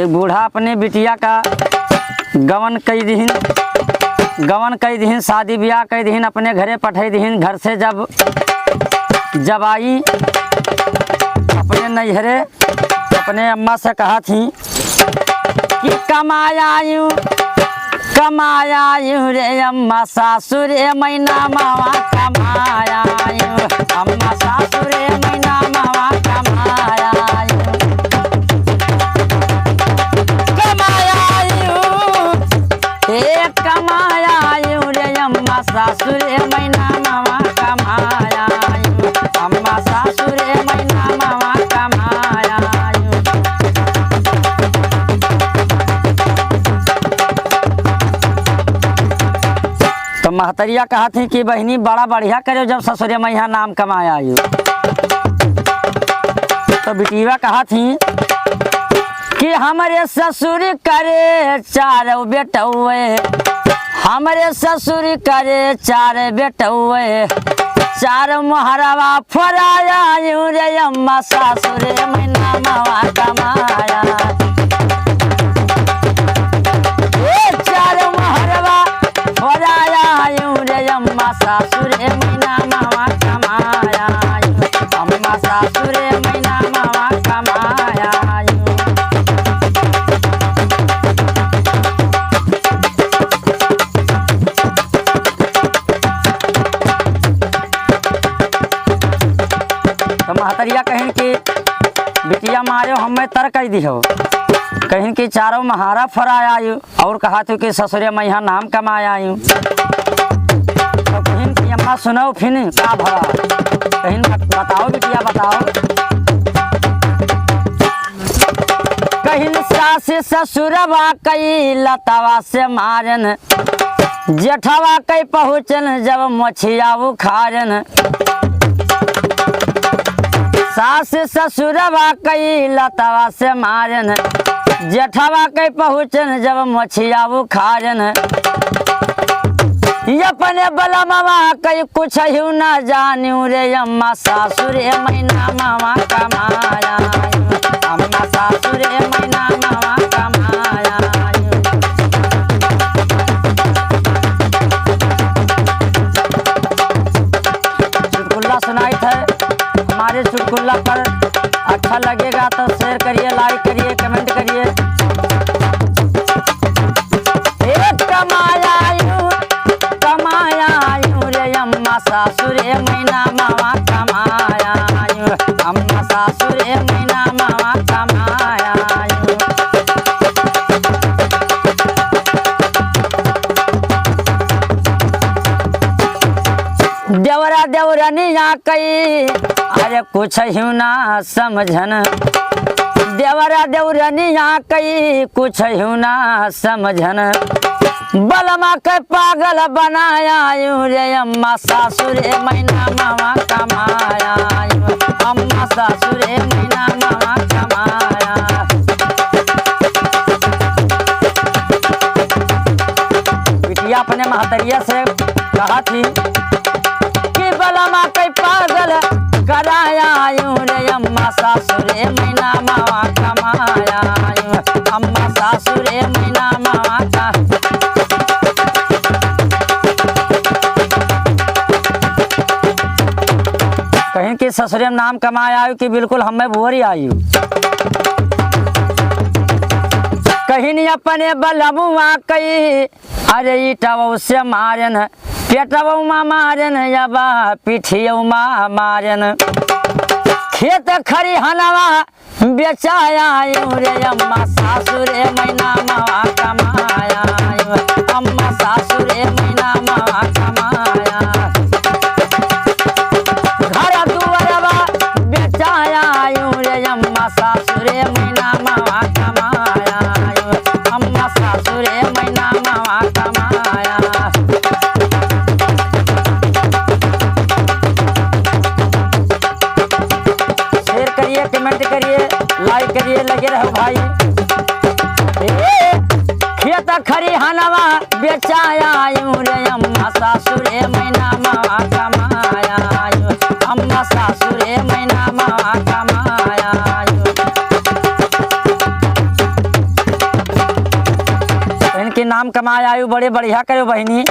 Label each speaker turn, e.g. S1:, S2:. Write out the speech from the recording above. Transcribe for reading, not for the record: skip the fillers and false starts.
S1: बूढ़ा अपने बिटिया का गवन कई दीहिन शादी ब्याह कई दीहिन अपने घरे पठाई दीहिन। घर से जब आई अपने नैहरे अपने अम्मा से कहा थी कि कमाया यूं रे अम्मा सासुरे मैना मावा कमाया यूं, अम्मा सासुरे मैना मावा कमाया यूं, कमाया यूं रे अम्मा सासुरे मैना मावा कमाया यूं, अम्मा सासुरे मैना मावा कमाया यूं। तो महतरिया कहा थी कि बहनी बड़ा बढ़िया करे जब ससुरे मैया नाम कमाया यूं। तो बिटिया कहा थी कि हमारे ससुर करे 4 बेटौए, हमारे ससुर करे 4 बेटौए, 4 मोहरवा फराया यूं रे अम्मा सासुरे मैना मावा कमाया, 4 मोहरवा फराया यूं रे अम्मा सासुरे मैना मावा कमाया यूं, अम्मा सासुरे मैना मावा कमाया यूं। तो महतरिया कहें कि बिटिया मारे हमें तर कह दी हो, कहें कि 4 महारा फराया यूं और कहा तो कि ससुरे मैया नाम कमाया यूं। तो कहें कि अम्मा सुनो फिर का भरा, कहें बताओ बिटिया बताओ। कहीं सास ससुरवा कई लतावा से मारन, जेठवा कई पहुँचन जब मछिया उखारन, सास ससुरवा कई लतावा से मारन, जेठवा कई पहुँचन जब मछिया उखारन, अपने बलमवा कई कुछ ही न जानू रे अम्मा सासुरे मैना मावा कमाया यूं, अम्मा सासुरे मैना मावा कमाया यूं। चुटकुल्ला सुनाई थे हमारे चुटकुल्ला पर अच्छा लगेगा तो शेयर करिए, लाइक करिए, कमेंट करिए। कमाया यूं रे अम्मा सासुरे मैना मावा कमाया यूं, अम्मा सासुरे मैना मावा कमाया यूं। देवरा देवरनिया कई अरे कुछ ही ना समझन, देवरा देवरनिया कई कुछ ही ना समझन, बलमा के पागल बनाया यूं रे अम्मा सासुरे मैना मावा कमाया यूं, अम्मा सासुरे मैना मावा कमाया। बिटिया अपने महतरिया से कहा थी कि बलमा के पागल कराया यूं रे अम्मा सासुरे मैना मावा कमाया यूं, अम्मा सासुरे मैना मावा का। कहीं कि ससुरे नाम कमाया आयु कि बिल्कुल हमें भोरी आयु, कहीं नहीं अपने बलमुआ कई अरे ईटवो से मारन, पेटवो मा मारन यबा पिठियो मा मारन, खेत खरी हनवा बेचाया यूं रे अम्मा सासुरे मैना मावा कमाया यूं, अम्मा सासुरे मैना मावा कमाया। घर दुआरवा बेचाया यूं रे अम्मा सासुरे मैना मावा कमाया यूं, अम्मा सासुरे मैना मावा कमाया। शेयर करिए, कमेंट करिए, लाइक करिए, लगे रहो भाई। खेत खरी हनवा बेचाया यूं रे अम्मा सासुरे मैना मावा कमाया यूं, अम्मा सासुरे मैना मावा कमाया यूं। के नाम कमाए आयु बड़े बढ़िया करो बहनी।